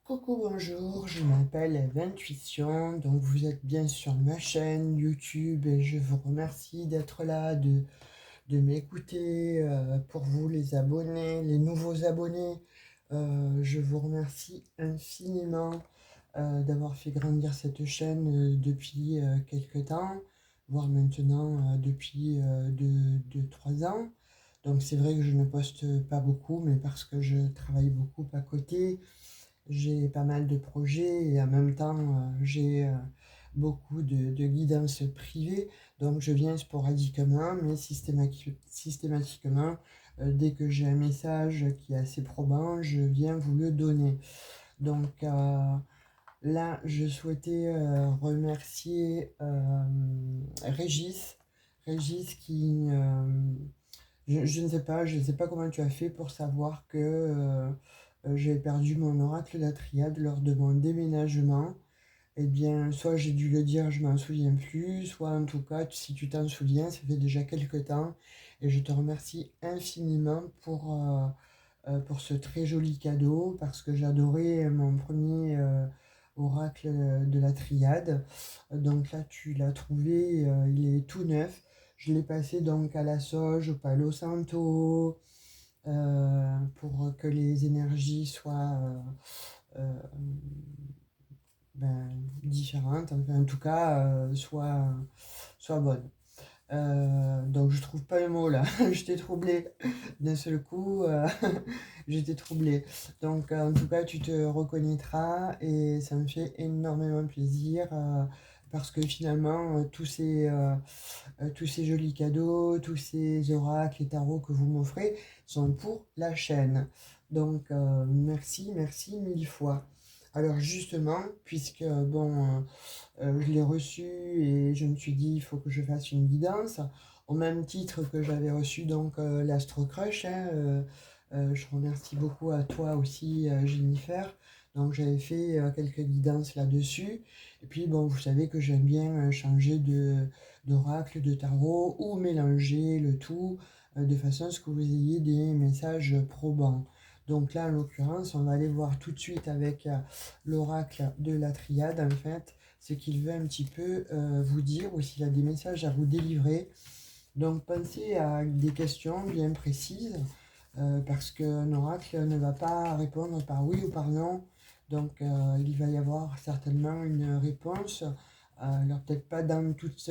Coucou, bonjour, je m'appelle Eve Intuition, donc vous êtes bien sur ma chaîne YouTube et je vous remercie d'être là, de m'écouter. Pour vous les abonnés, les nouveaux abonnés, je vous remercie infiniment d'avoir fait grandir cette chaîne depuis quelques temps, voire maintenant depuis 3 ans. Donc c'est vrai que je ne poste pas beaucoup, mais parce que je travaille beaucoup à côté. J'ai pas mal de projets et en même temps, j'ai beaucoup de guidance privée. Donc, je viens sporadiquement, mais systématiquement, dès que j'ai un message qui est assez probant, je viens vous le donner. Donc, là, je souhaitais remercier Régis. Régis qui... je ne sais pas comment tu as fait pour savoir que j'ai perdu mon oracle d'Atriade lors de mon déménagement. Eh bien, soit j'ai dû le dire, je m'en souviens plus, soit en tout cas, si tu t'en souviens, ça fait déjà quelques temps. Et je te remercie infiniment pour ce très joli cadeau, parce que j'adorais mon premier oracle de la triade. Donc là, tu l'as trouvé, il est tout neuf. Je l'ai passé donc à la sauge, au palo santo, pour que les énergies soient euh, différentes, enfin, en tout cas, soient bonnes. Donc je trouve pas le mot là, je t'ai troublé d'un seul coup, j'étais troublée. Donc en tout cas tu te reconnaîtras et ça me fait énormément plaisir parce que finalement tous ces jolis cadeaux, tous ces oracles et tarots que vous m'offrez sont pour la chaîne. Donc merci, merci mille fois. Alors justement, puisque bon, je l'ai reçu et je me suis dit il faut que je fasse une guidance, au même titre que j'avais reçu donc l'Astro Crush, hein, je remercie beaucoup à toi aussi Jennifer. Donc j'avais fait quelques guidances là-dessus. Et puis bon, vous savez que j'aime bien changer d'oracle, de tarot ou mélanger le tout de façon à ce que vous ayez des messages probants. Donc là, en l'occurrence, on va aller voir tout de suite avec l'oracle de la triade, en fait, ce qu'il veut un petit peu vous dire ou s'il a des messages à vous délivrer. Donc pensez à des questions bien précises parce qu'un oracle ne va pas répondre par oui ou par non. Donc il va y avoir certainement une réponse, alors peut-être pas dans toute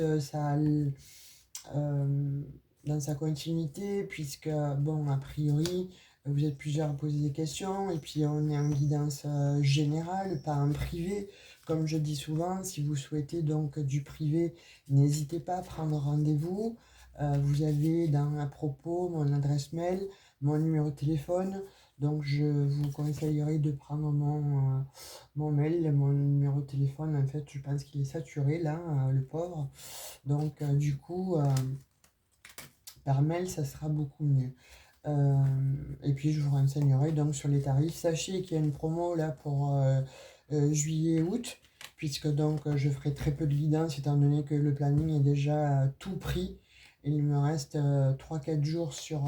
dans sa continuité, puisque bon, a priori, vous êtes plusieurs à poser des questions, et puis on est en guidance générale, pas en privé. Comme je dis souvent, si vous souhaitez donc du privé, n'hésitez pas à prendre rendez-vous. Vous avez dans à propos mon adresse mail, mon numéro de téléphone. Donc je vous conseillerais de prendre mon mail, mon numéro de téléphone. En fait, je pense qu'il est saturé là, le pauvre. Donc du coup, par mail, ça sera beaucoup mieux. Et puis je vous renseignerai donc sur les tarifs. Sachez qu'il y a une promo là pour juillet-août, puisque donc je ferai très peu de guidance étant donné que le planning est déjà tout pris. Et il me reste 3-4 jours sur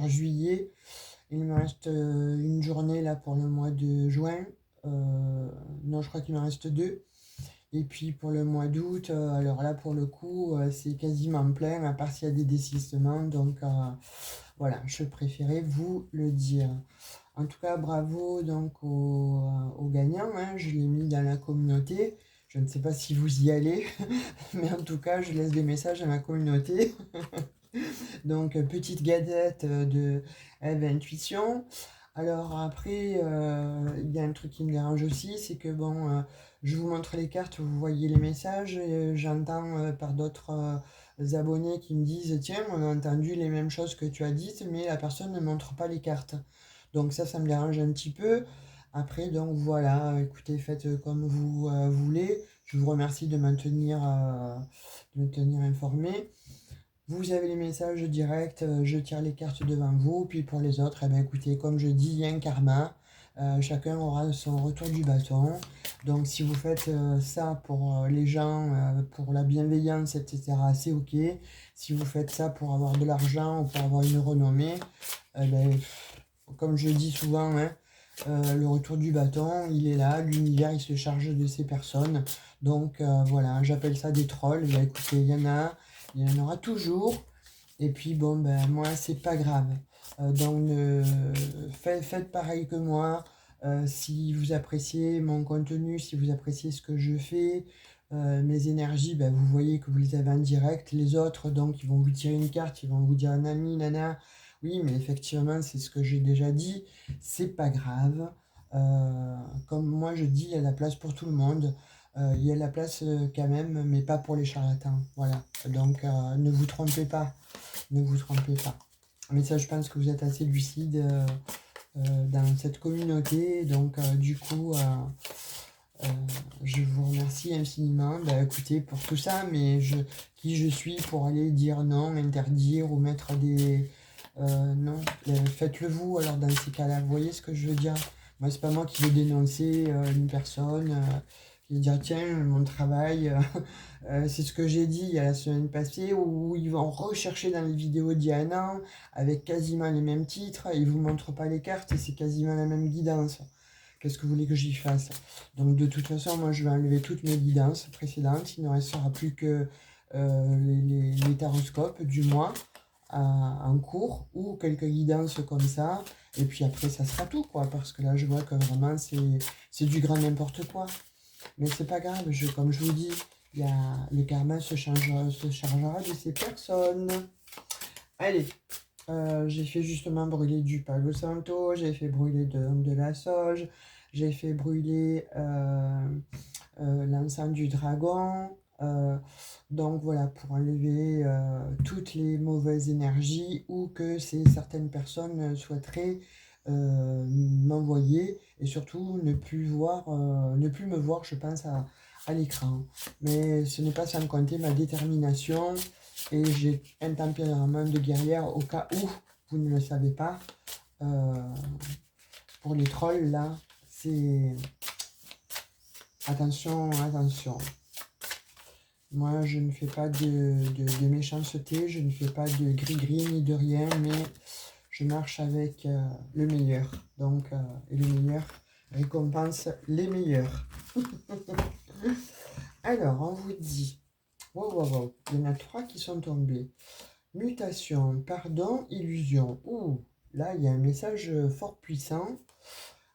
juillet. Il me reste une journée là pour le mois de juin. Non, je crois qu'il me reste deux. Et puis pour le mois d'août, alors là pour le coup, c'est quasiment plein, à part s'il y a des désistements. Donc voilà, je préférais vous le dire. En tout cas, bravo donc aux gagnants, hein, je l'ai mis dans la communauté. Je ne sais pas si vous y allez, mais en tout cas, je laisse des messages à ma communauté. Donc, petite gadget de Eve Intuition. Alors après, il y a un truc qui me dérange aussi, c'est que bon, je vous montre les cartes, vous voyez les messages, et j'entends par d'autres abonnés qui me disent, tiens, on a entendu les mêmes choses que tu as dites, mais la personne ne montre pas les cartes. Donc ça me dérange un petit peu. Après, donc voilà, écoutez, faites comme vous voulez. Je vous remercie de me tenir informé. Vous avez les messages directs, je tire les cartes devant vous, puis pour les autres, eh bien, écoutez, comme je dis, il y a un karma, chacun aura son retour du bâton. Donc si vous faites ça pour les gens, pour la bienveillance, etc., c'est ok. Si vous faites ça pour avoir de l'argent ou pour avoir une renommée, ben, comme je dis souvent, hein, le retour du bâton, il est là, l'univers, il se charge de ces personnes. Donc voilà, j'appelle ça des trolls. Bah, écoutez, il y en aura toujours. Et puis bon, ben moi, c'est pas grave. Donc faites pareil que moi. Si vous appréciez mon contenu, si vous appréciez ce que je fais, mes énergies, ben, vous voyez que vous les avez en direct. Les autres, donc, ils vont vous tirer une carte, ils vont vous dire nani, nana. Oui, mais effectivement, c'est ce que j'ai déjà dit. C'est pas grave. Comme moi je dis, il y a la place pour tout le monde. Il y a la place quand même, mais pas pour les charlatans. Voilà. Donc ne vous trompez pas. Ne vous trompez pas. Mais ça, je pense que vous êtes assez lucide dans cette communauté. Donc du coup, euh, je vous remercie infiniment. Bah, écoutez, pour tout ça, mais qui je suis pour aller dire non, interdire ou mettre des... non, faites-le vous alors dans ces cas-là. Vous voyez ce que je veux dire? Moi, c'est pas moi qui vais dénoncer une personne, qui va dire tiens, mon travail, c'est ce que j'ai dit il y a la semaine passée, où ils vont rechercher dans les vidéos d'il y a un an, avec quasiment les mêmes titres, ils vous montrent pas les cartes et c'est quasiment la même guidance. Qu'est-ce que vous voulez que j'y fasse? Donc de toute façon, moi je vais enlever toutes mes guidances précédentes. Il ne restera plus que les taroscopes du mois en cours ou quelques guidances comme ça. Et puis après, ça sera tout, quoi. Parce que là, je vois que vraiment, c'est du grand n'importe quoi. Mais c'est pas grave, comme je vous dis, le karma se chargera de ces personnes. Allez, j'ai fait justement brûler du Palo Santo, j'ai fait brûler de la sauge, j'ai fait brûler l'encens du dragon. Donc voilà, pour enlever toutes les mauvaises énergies ou que certaines personnes souhaiteraient m'envoyer et surtout ne plus me voir, je pense, à l'écran. Mais ce n'est pas sans compter ma détermination et j'ai un tempérament de guerrière au cas où vous ne le savez pas. Euh, pour les trolls, là, c'est... Attention, attention. Moi, je ne fais pas de méchanceté, je ne fais pas de gris-gris ni de rien, mais je marche avec le meilleur. Donc, et le meilleur récompense les meilleurs. Alors, on vous dit... Wow, wow, wow. Il y en a 3 qui sont tombés. Mutation, pardon, illusion. Ouh, là, il y a un message fort puissant.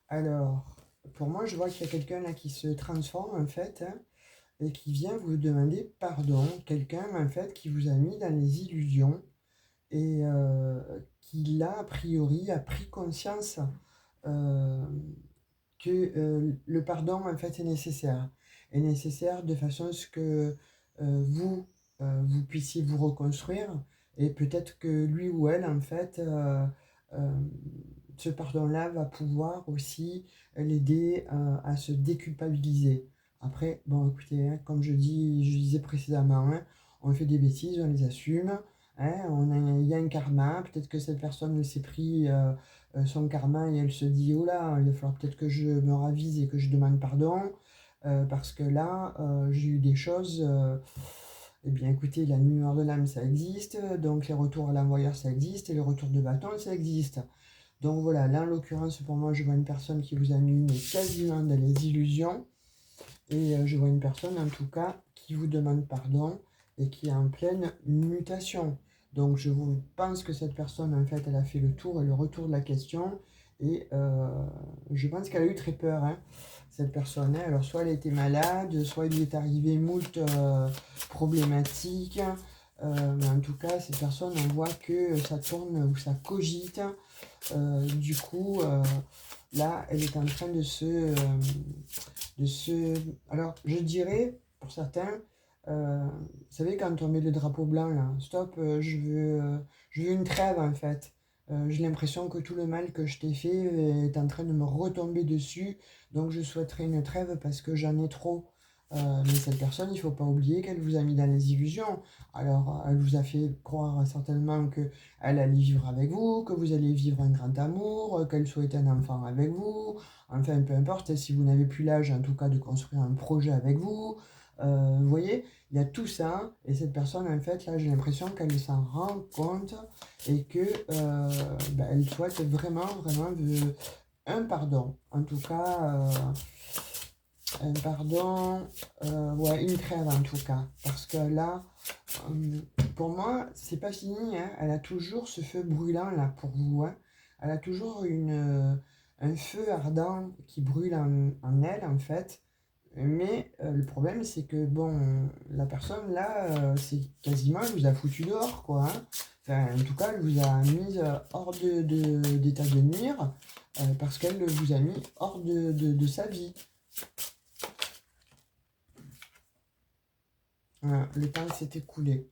Alors, pour moi, je vois qu'il y a quelqu'un là qui se transforme, en fait, hein, et qui vient vous demander pardon. Quelqu'un, en fait, qui vous a mis dans les illusions et qui, là, a priori, a pris conscience euh, que le pardon, en fait, est nécessaire. Est nécessaire de façon à ce que vous puissiez vous reconstruire et peut-être que lui ou elle, en fait, euh, ce pardon-là va pouvoir aussi l'aider à se déculpabiliser. Après, bon, écoutez, hein, comme je disais précédemment, hein, on fait des bêtises, on les assume. Hein, il y a un karma, peut-être que cette personne s'est pris son karma et elle se dit, oh là, il va falloir peut-être que je me ravise et que je demande pardon, parce que là, j'ai eu des choses... eh bien, écoutez, la lumière de l'âme, ça existe, donc les retours à l'envoyeur, ça existe, et les retours de bâton, ça existe. Donc voilà, là, en l'occurrence, pour moi, je vois une personne qui vous a mis quasiment dans les illusions, et je vois une personne, en tout cas, qui vous demande pardon, et qui est en pleine mutation. Donc je pense que cette personne, en fait, elle a fait le tour et le retour de la question, et je pense qu'elle a eu très peur, hein, cette personne. Hein. Alors soit elle était malade, soit il lui est arrivé moult problématiques, mais en tout cas, cette personne, on voit que ça tourne ou ça cogite. Du coup, là, elle est en train Alors, je dirais, pour certains, vous savez, quand on met le drapeau blanc, là, stop, je veux une trêve, en fait. J'ai l'impression que tout le mal que je t'ai fait est en train de me retomber dessus, donc je souhaiterais une trêve parce que j'en ai trop. Mais cette personne, il ne faut pas oublier qu'elle vous a mis dans les illusions. Alors, elle vous a fait croire certainement qu'elle allait vivre avec vous, que vous allez vivre un grand amour, qu'elle souhaitait un enfant avec vous. Enfin, peu importe, si vous n'avez plus l'âge, en tout cas, de construire un projet avec vous. Vous voyez, il y a tout ça. Et cette personne, en fait, là, j'ai l'impression qu'elle s'en rend compte et que elle souhaite vraiment, vraiment un pardon. En tout cas, un pardon, ouais, une trêve en tout cas. Parce que là, euh, pour moi, c'est pas fini, hein. Elle a toujours ce feu brûlant là pour vous, hein. Elle a toujours un feu ardent qui brûle en elle, en fait. Mais le problème, c'est que, bon, la personne là, c'est quasiment, elle vous a foutu dehors, quoi, hein. Enfin, en tout cas, elle vous a mis hors d'état de nuire, parce qu'elle vous a mis hors de sa vie. Voilà, le temps s'est écoulé.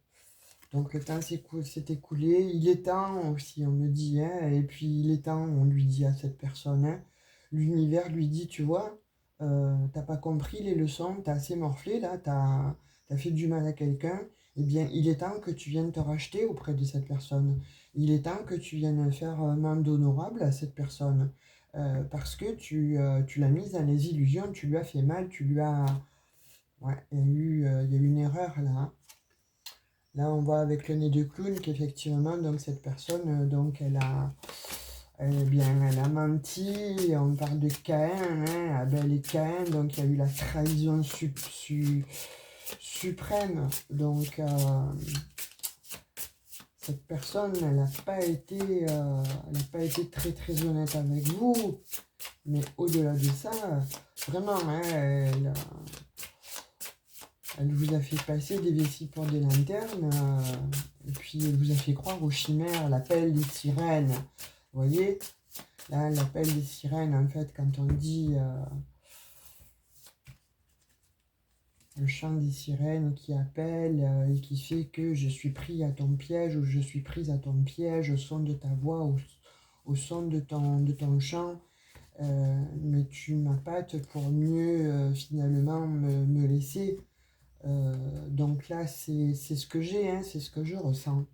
Donc le temps s'est écoulé. Il est temps aussi, on me dit, hein, et puis il est temps, on lui dit à cette personne, hein. L'univers lui dit, tu vois, t'as pas compris les leçons, t'as assez morflé là, t'as fait du mal à quelqu'un. Eh bien, il est temps que tu viennes te racheter auprès de cette personne. Il est temps que tu viennes faire main d'honorable à cette personne. Parce que tu l'as mise dans les illusions, tu lui as fait mal, tu lui as... Ouais, il y a eu une erreur là, hein. Là, on voit avec le nez de clown qu'effectivement, donc cette personne, donc elle a menti. On parle de Caïn, hein, Abel et Caïn, donc il y a eu la trahison suprême. Donc cette personne, elle n'a pas été très très honnête avec vous. Mais au-delà de ça, vraiment, hein, elle vous a fait passer des vessies pour des lanternes, et puis elle vous a fait croire aux chimères, l'appel des sirènes. Vous voyez, là, l'appel des sirènes, en fait, quand on dit le chant des sirènes qui appelle et qui fait que je suis pris à ton piège ou je suis prise à ton piège au son de ta voix, au son de ton chant. Mais tu m'appâtes pour mieux finalement me laisser. Donc là, c'est ce que j'ai, hein, c'est ce que je ressens.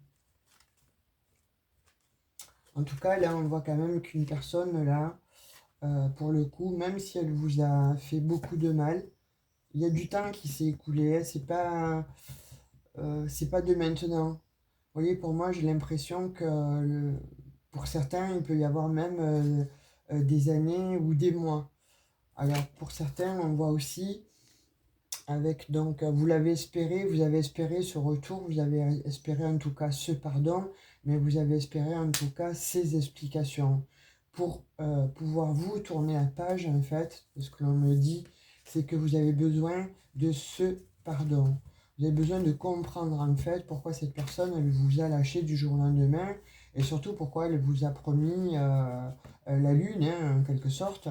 En tout cas, là, on voit quand même qu'une personne, là, pour le coup, même si elle vous a fait beaucoup de mal, il y a du temps qui s'est écoulé, hein. C'est pas de maintenant. Vous voyez, pour moi, j'ai l'impression que pour certains, il peut y avoir même des années ou des mois. Alors, pour certains, on voit aussi avec, donc, vous avez espéré ce retour, vous avez espéré en tout cas ce pardon, mais vous avez espéré en tout cas ces explications pour pouvoir vous tourner la page, en fait. Ce que l'on me dit, c'est que vous avez besoin de ce pardon. Vous avez besoin de comprendre en fait pourquoi cette personne elle vous a lâché du jour au lendemain et surtout pourquoi elle vous a promis la lune, hein, en quelque sorte.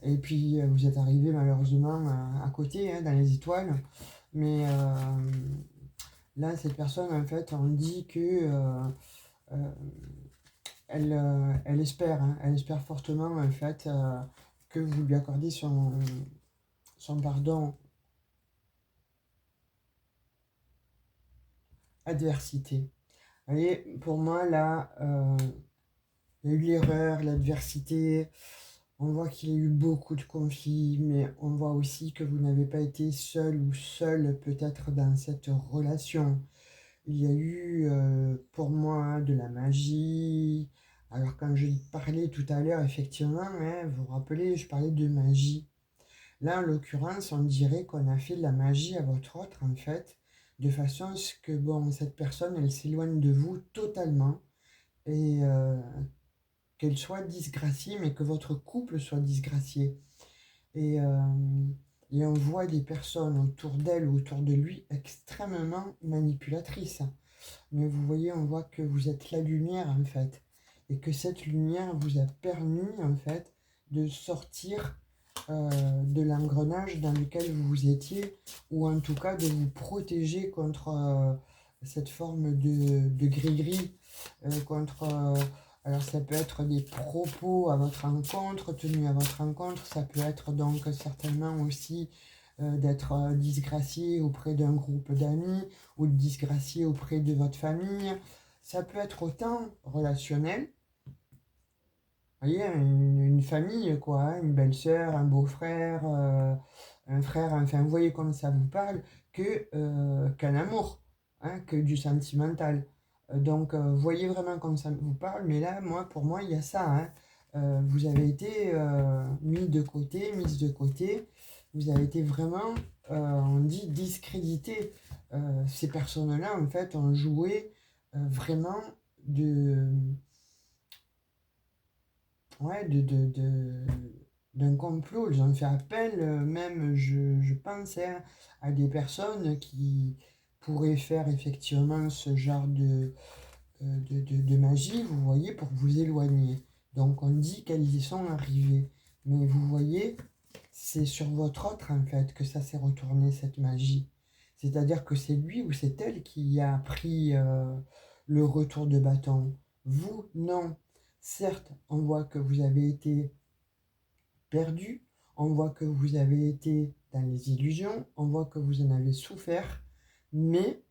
Et puis vous êtes arrivé malheureusement à côté, hein, dans les étoiles. Mais là, cette personne, en fait, on dit que euh, elle espère, hein, elle espère fortement, en fait, que vous lui accordez son pardon. Adversité. Vous voyez, pour moi, là, il y a eu l'erreur, l'adversité. On voit qu'il y a eu beaucoup de conflits, mais on voit aussi que vous n'avez pas été seul ou seul peut-être dans cette relation. Il y a eu pour moi, hein, de la magie. Alors quand je parlais tout à l'heure, effectivement, hein, vous vous rappelez, je parlais de magie. Là, en l'occurrence, on dirait qu'on a fait de la magie à votre autre, en fait, de façon à ce que, bon, cette personne, elle s'éloigne de vous totalement et qu'elle soit disgraciée, mais que votre couple soit disgracié. Et, euh, et on voit des personnes autour d'elle ou autour de lui extrêmement manipulatrices. Mais vous voyez, on voit que vous êtes la lumière, en fait. Et que cette lumière vous a permis, en fait, de sortir de l'engrenage dans lequel vous étiez, ou en tout cas de vous protéger contre cette forme de gris-gris, contre... alors ça peut être des propos à votre encontre, tenus à votre encontre, ça peut être donc certainement aussi d'être disgracié auprès d'un groupe d'amis ou de disgracié auprès de votre famille. Ça peut être autant relationnel, vous voyez, une famille, quoi, hein, une belle-sœur, un beau-frère, un frère, enfin, vous voyez comme ça vous parle, qu'un amour, hein, que du sentimental. Donc, vous voyez vraiment comme ça vous parle, mais là, moi, pour moi, il y a ça, hein. vous avez été mis de côté, mise de côté. Vous avez été vraiment, on dit, discrédité. Ces personnes-là, en fait, ont joué vraiment de, ouais, d'un complot. Ils ont fait appel, même, je pense, hein, à des personnes qui pourraient faire effectivement ce genre de magie, vous voyez, pour vous éloigner. Donc on dit qu'elles y sont arrivées. Mais vous voyez, c'est sur votre autre, en fait, que ça s'est retourné, cette magie. C'est-à-dire que c'est lui ou c'est elle qui a pris le retour de bâton. Vous, non. Certes, on voit que vous avez été perdu, on voit que vous avez été dans les illusions, on voit que vous en avez souffert, mais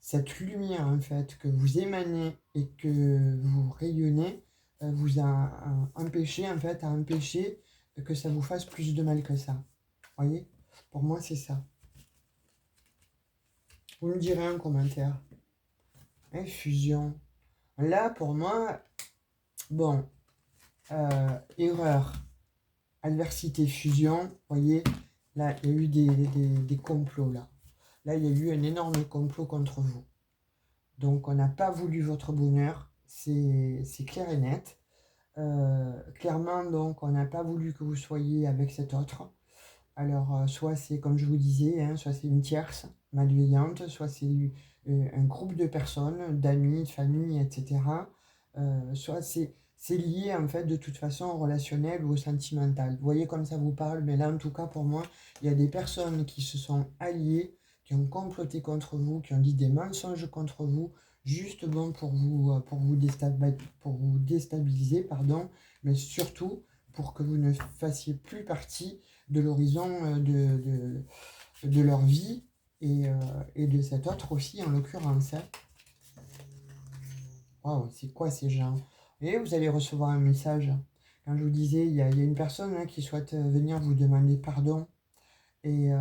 cette lumière en fait que vous émanez et que vous rayonnez vous a empêché en fait, a empêché que ça vous fasse plus de mal que ça. Voyez? Pour moi, c'est ça. Vous me direz en commentaire. Infusion. Là, pour moi, bon, erreur, adversité, fusion, voyez, là, il y a eu des complots, là. Là, il y a eu un énorme complot contre vous. Donc, on n'a pas voulu votre bonheur, c'est clair et net. Clairement, donc, on n'a pas voulu que vous soyez avec cet autre. Alors, soit c'est, comme je vous disais, hein, soit c'est une tierce malveillante, soit c'est un groupe de personnes, d'amis, de famille, etc. Soit c'est lié, en fait, de toute façon, au relationnel ou au sentimental. Vous voyez comme ça vous parle, mais là, en tout cas, pour moi, il y a des personnes qui se sont alliées, qui ont comploté contre vous, qui ont dit des mensonges contre vous, juste bon pour vous déstabiliser, pardon, mais surtout pour que vous ne fassiez plus partie de l'horizon de leur vie et de cet autre aussi, en l'occurrence. Hein. Waouh, c'est quoi ces gens? Et vous allez recevoir un message. Quand je vous disais, il y a une personne hein, qui souhaite venir vous demander pardon. Et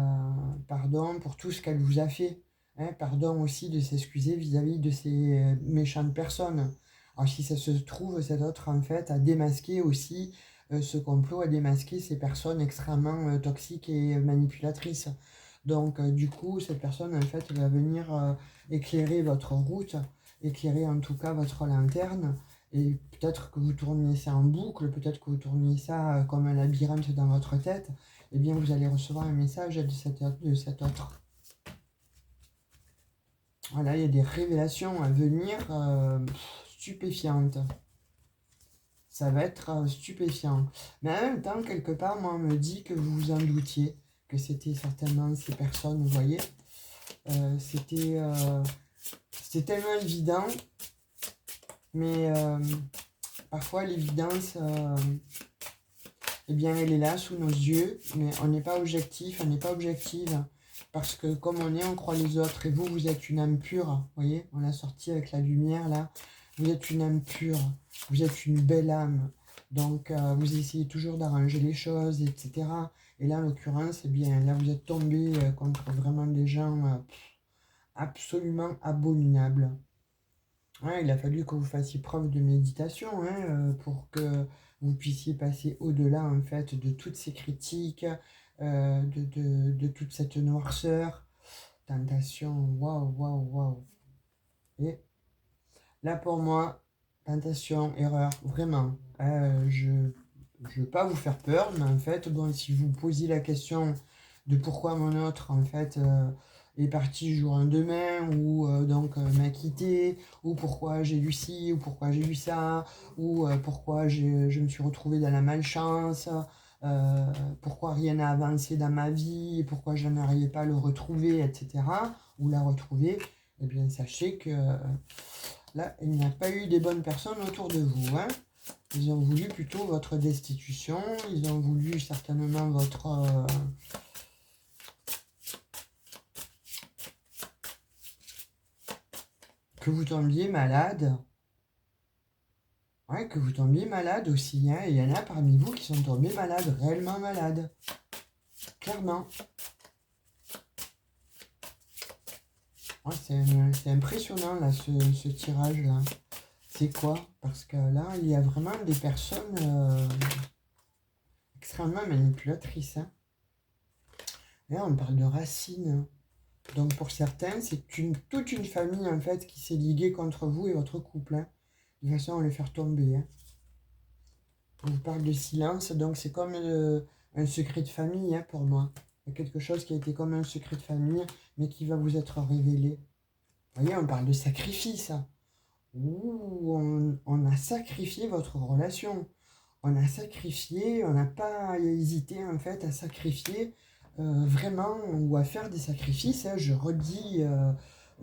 pardon pour tout ce qu'elle vous a fait. Hein, pardon aussi de s'excuser vis-à-vis de ces méchantes personnes. Alors si ça se trouve, cet autre en fait a démasqué aussi ce complot, a démasqué ces personnes extrêmement toxiques et manipulatrices. Donc du coup, cette personne en fait va venir éclairer votre route, éclairer en tout cas votre lanterne. Et peut-être que vous tourniez ça en boucle, peut-être que vous tourniez ça comme un labyrinthe dans votre tête. Eh bien, vous allez recevoir un message de cet autre. Voilà, il y a des révélations à venir stupéfiantes. Ça va être stupéfiant. Mais en même temps, quelque part, moi, on me dit que vous vous en doutiez, que c'était certainement ces personnes, vous voyez. C'était tellement évident, mais parfois l'évidence, eh bien, elle est là sous nos yeux, mais on n'est pas objectif, on n'est pas objective. Parce que comme on est, on croit les autres. Et vous, vous êtes une âme pure. Vous voyez, on l'a sorti avec la lumière, là. Vous êtes une âme pure. Vous êtes une belle âme. Donc, vous essayez toujours d'arranger les choses, etc. Et là, en l'occurrence, eh bien, là, vous êtes tombé contre vraiment des gens absolument abominables. Ouais, il a fallu que vous fassiez preuve de méditation hein, pour que vous puissiez passer au-delà en fait de toutes ces critiques, de toute cette noirceur. Tentation, waouh, waouh, waouh. Et là pour moi, tentation, erreur, vraiment. Je ne veux pas vous faire peur, mais en fait, bon, si vous posiez la question de pourquoi mon autre, en fait, est parti du jour au lendemain, ou donc m'a quitté, ou pourquoi j'ai eu ci, ou pourquoi j'ai eu ça, ou pourquoi je me suis retrouvé dans la malchance, pourquoi rien n'a avancé dans ma vie, pourquoi je n'arrivais pas à le retrouver, etc., ou la retrouver, eh bien sachez que là, il n'y a pas eu des bonnes personnes autour de vous, hein. Ils ont voulu plutôt votre destitution, ils ont voulu certainement votre... que vous tombiez malade. Ouais, que vous tombiez malade aussi, hein. Il y en a parmi vous qui sont tombés malades, réellement malades. Clairement. Ouais, c'est impressionnant, là, ce tirage-là. C'est quoi? Parce que là, il y a vraiment des personnes extrêmement manipulatrices. Hein. Là, on parle de racines. Donc pour certains, c'est toute une famille en fait qui s'est liguée contre vous et votre couple. Hein, de façon à le faire tomber. Hein. On vous parle de silence, donc c'est comme un secret de famille hein, pour moi. Il y a quelque chose qui a été comme un secret de famille, mais qui va vous être révélé. Vous voyez, on parle de sacrifice. Hein. Ouh, on a sacrifié votre relation. On a sacrifié, on n'a pas hésité en fait à sacrifier vraiment ou à faire des sacrifices. Hein. Je redis,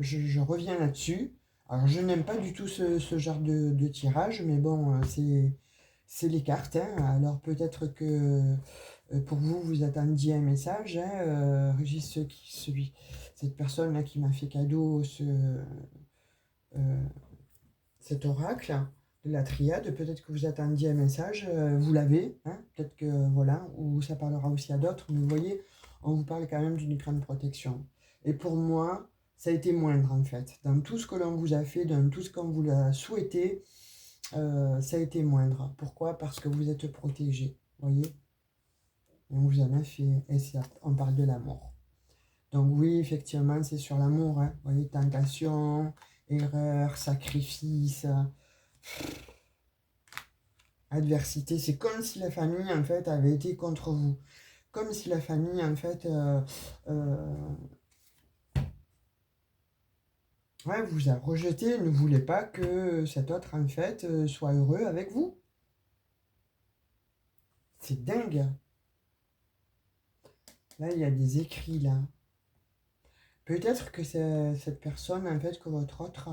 je reviens là-dessus. Alors je n'aime pas du tout ce genre de tirage, mais bon, c'est les cartes. Hein. Alors peut-être que pour vous, vous attendiez un message. Hein, Régis, cette personne-là qui m'a fait cadeau euh, cet oracle de la triade, peut-être que vous attendiez un message, vous l'avez, hein, peut-être que voilà, ou ça parlera aussi à d'autres, mais vous voyez, on vous parle quand même d'une grande protection. Et pour moi, ça a été moindre en fait. Dans tout ce que l'on vous a fait, dans tout ce qu'on vous a souhaité, ça a été moindre. Pourquoi? Parce que vous êtes protégé, voyez? Et on vous en a fait, et on parle de l'amour. Donc oui, effectivement, c'est sur l'amour, hein. Vous voyez, tentation, erreur, sacrifice, adversité. C'est comme si la famille, en fait, avait été contre vous. Comme si la famille, en fait, ouais, vous a rejeté, ne voulait pas que cet autre, en fait, soit heureux avec vous. C'est dingue. Là, il y a des écrits, là. Peut-être que c'est cette personne, en fait, que votre autre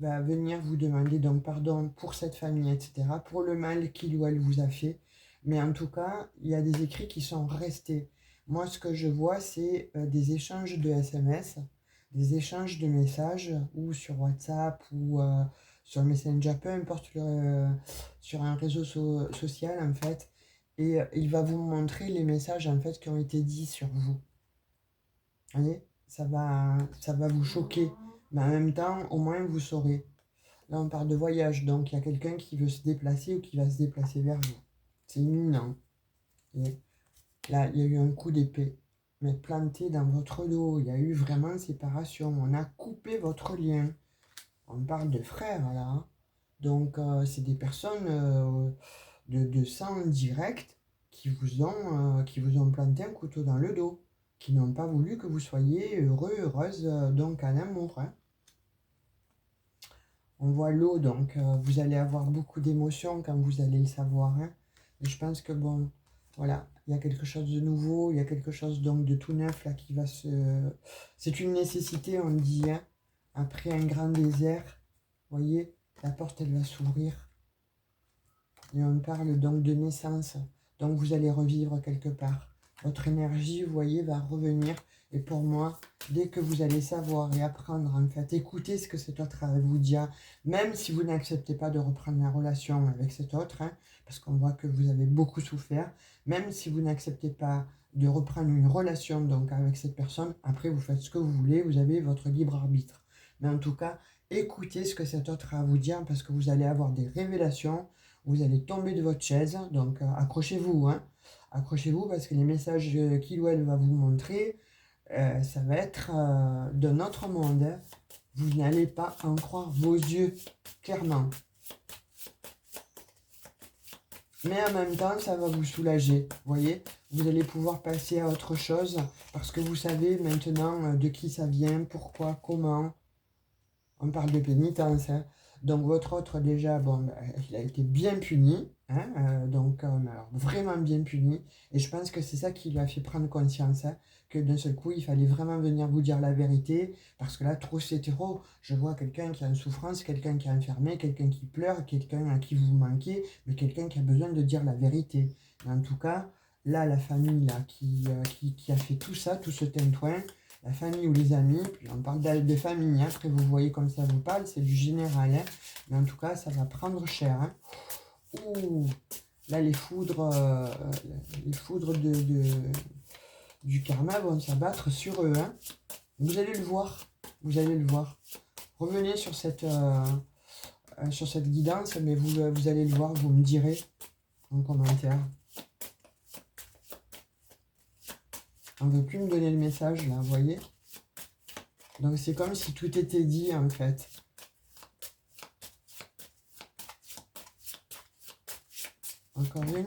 va venir vous demander donc pardon pour cette famille, etc., pour le mal qu'il ou elle vous a fait. Mais en tout cas, il y a des écrits qui sont restés. Moi, ce que je vois, c'est des échanges de SMS, des échanges de messages, ou sur WhatsApp, ou sur Messenger, peu importe, sur un réseau social, en fait. Et il va vous montrer les messages, en fait, qui ont été dits sur vous. Vous voyez? Ça va vous choquer. Mais en même temps, au moins, vous saurez. Là, on parle de voyage, donc il y a quelqu'un qui veut se déplacer ou qui va se déplacer vers vous. C'est imminent. Et là, il y a eu un coup d'épée, mais planté dans votre dos. Il y a eu vraiment séparation. On a coupé votre lien. On parle de frères, là. Hein. Donc, c'est des personnes de sang direct qui vous ont planté un couteau dans le dos, qui n'ont pas voulu que vous soyez heureux, heureuse, donc en amour. Hein. On voit l'eau, donc vous allez avoir beaucoup d'émotions quand vous allez le savoir. Hein. Et je pense que bon, voilà, il y a quelque chose de nouveau, il y a quelque chose donc de tout neuf là qui va se... C'est une nécessité, on dit, hein. Après un grand désert, vous voyez, la porte elle va s'ouvrir. Et on parle donc de naissance. Donc vous allez revivre quelque part. Votre énergie, vous voyez, va revenir. Et pour moi, dès que vous allez savoir et apprendre, en fait, écoutez ce que cet autre a à vous dire, même si vous n'acceptez pas de reprendre la relation avec cet autre, hein, parce qu'on voit que vous avez beaucoup souffert, même si vous n'acceptez pas de reprendre une relation donc avec cette personne, après vous faites ce que vous voulez, vous avez votre libre arbitre. Mais en tout cas, écoutez ce que cet autre a à vous dire, parce que vous allez avoir des révélations, vous allez tomber de votre chaise, donc accrochez-vous, hein. Accrochez-vous parce que les messages qu'il ou elle va vous montrer, ça va être d'un autre monde. Hein. Vous n'allez pas en croire vos yeux, clairement. Mais en même temps, ça va vous soulager, vous voyez. Vous allez pouvoir passer à autre chose parce que vous savez maintenant de qui ça vient, pourquoi, comment. On parle de pénitence, hein. Donc votre autre déjà, bon, il a été bien puni, hein, donc alors, vraiment bien puni. Et je pense que c'est ça qui lui a fait prendre conscience, hein, que d'un seul coup, il fallait vraiment venir vous dire la vérité, parce que là, trop c'est trop. Je vois quelqu'un qui est en souffrance, quelqu'un qui est enfermé, quelqu'un qui pleure, quelqu'un à qui vous manquez, mais quelqu'un qui a besoin de dire la vérité. Mais en tout cas, là, la famille là, qui a fait tout ça, tout ce tintouin, la famille ou les amis, puis on parle de famille, hein. Après vous voyez comme ça vous parle, c'est du général, hein. Mais en tout cas ça va prendre cher. Hein. Ouh, là les foudres du karma vont s'abattre sur eux. Hein. Vous allez le voir, vous allez le voir. Revenez sur sur cette guidance, mais vous allez le voir, vous me direz en commentaire. On ne veut plus me donner le message, là, vous voyez? Donc, c'est comme si tout était dit, en fait. Encore une.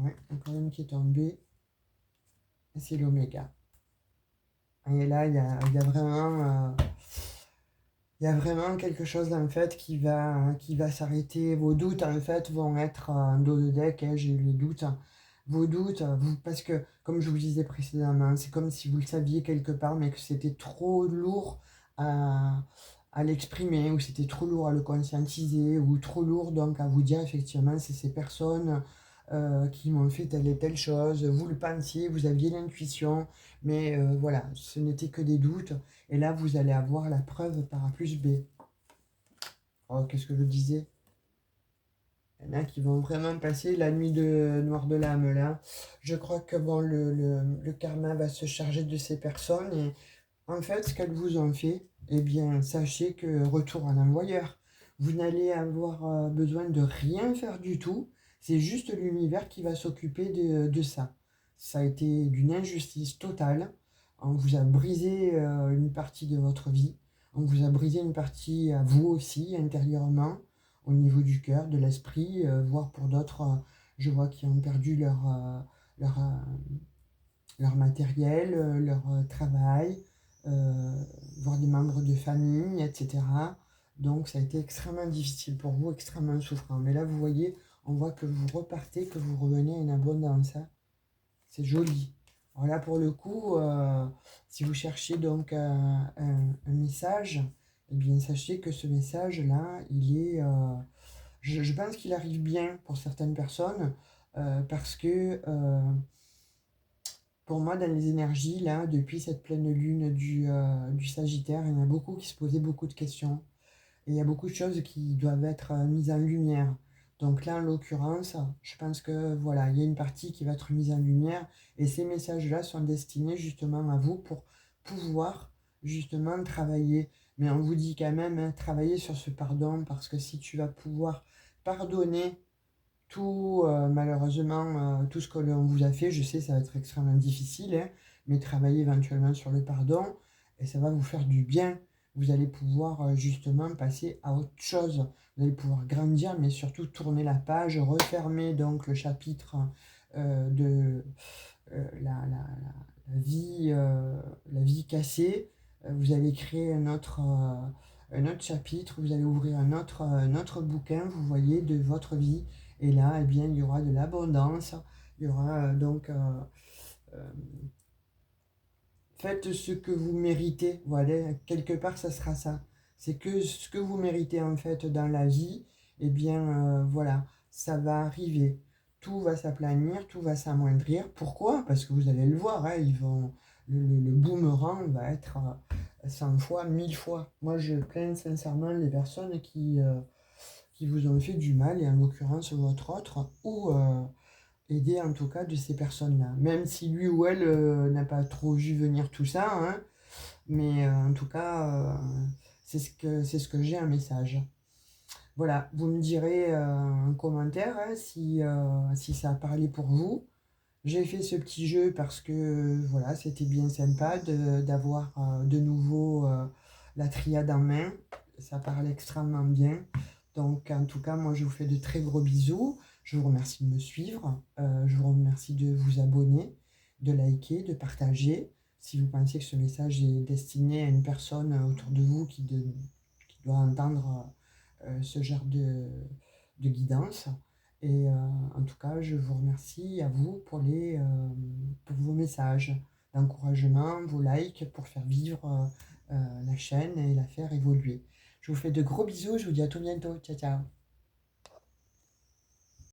Ouais, encore une qui est tombée. C'est l'oméga. Et là, il y a vraiment... il y a vraiment quelque chose en fait qui va s'arrêter. Vos doutes en fait vont être en dos de deck, hein, j'ai eu les doutes. Vos doutes, parce que comme je vous disais précédemment, c'est comme si vous le saviez quelque part, mais que c'était trop lourd à l'exprimer, ou c'était trop lourd à le conscientiser, ou trop lourd donc à vous dire effectivement c'est ces personnes qui m'ont fait telle et telle chose. Vous le pensiez, vous aviez l'intuition, mais voilà, ce n'était que des doutes. Et là, vous allez avoir la preuve par A plus B. Oh, qu'est-ce que je disais? Il y en a qui vont vraiment passer la nuit de noire de l'âme, là. Je crois que bon, le karma va se charger de ces personnes. Et en fait, ce qu'elles vous ont fait, eh bien, sachez que retour à l'envoyeur. Vous n'allez avoir besoin de rien faire du tout. C'est juste l'univers qui va s'occuper de ça. Ça a été d'une injustice totale. On vous a brisé une partie de votre vie. On vous a brisé une partie à vous aussi, intérieurement, au niveau du cœur, de l'esprit, voire pour d'autres, je vois qui ont perdu leur, leur matériel, leur travail, voire des membres de famille, etc. Donc ça a été extrêmement difficile pour vous, extrêmement souffrant. Mais là, vous voyez, on voit que vous repartez, que vous revenez à une abondance. Hein. C'est joli. Alors là, pour le coup, si vous cherchez donc un message, eh bien, sachez que ce message-là, il est... je pense qu'il arrive bien pour certaines personnes, parce que pour moi, dans les énergies, là, depuis cette pleine lune du Sagittaire, il y en a beaucoup qui se posaient beaucoup de questions. Et il y a beaucoup de choses qui doivent être mises en lumière. Donc là, en l'occurrence, je pense que voilà, il y a une partie qui va être mise en lumière. Et ces messages-là sont destinés justement à vous pour pouvoir justement travailler. Mais on vous dit quand même, hein, travailler sur ce pardon, parce que si tu vas pouvoir pardonner tout, malheureusement, tout ce que l'on vous a fait, je sais, ça va être extrêmement difficile, hein, mais travaillez éventuellement sur le pardon et ça va vous faire du bien. Vous allez pouvoir justement passer à autre chose. Vous allez pouvoir grandir, mais surtout tourner la page, refermer donc le chapitre de la vie cassée. Vous allez créer un autre chapitre, vous allez ouvrir un autre bouquin, vous voyez, de votre vie. Et là, eh bien, il y aura de l'abondance. Il y aura euh, faites ce que vous méritez. Voilà, quelque part, ça sera ça. C'est que ce que vous méritez en fait dans la vie, eh bien, voilà, ça va arriver. Tout va s'aplanir, tout va s'amoindrir. Pourquoi? Parce que vous allez le voir, hein, le boomerang va être 100 fois, 1000 fois. Moi, je plains sincèrement les personnes qui vous ont fait du mal, et en l'occurrence votre autre, ou aider en tout cas de ces personnes-là. Même si lui ou elle n'a pas trop vu venir tout ça, hein, mais en tout cas, c'est ce que j'ai un message. Voilà, vous me direz en commentaire hein, si ça a parlé pour vous. J'ai fait ce petit jeu parce que voilà, c'était bien sympa d'avoir de nouveau la triade en main. Ça parle extrêmement bien. Donc en tout cas, moi je vous fais de très gros bisous. Je vous remercie de me suivre. Je vous remercie de vous abonner, de liker, de partager. Si vous pensez que ce message est destiné à une personne autour de vous qui doit entendre ce genre de guidance. Et en tout cas, je vous remercie à vous pour vos messages d'encouragement, vos likes pour faire vivre la chaîne et la faire évoluer. Je vous fais de gros bisous, je vous dis à tout bientôt. Ciao, ciao.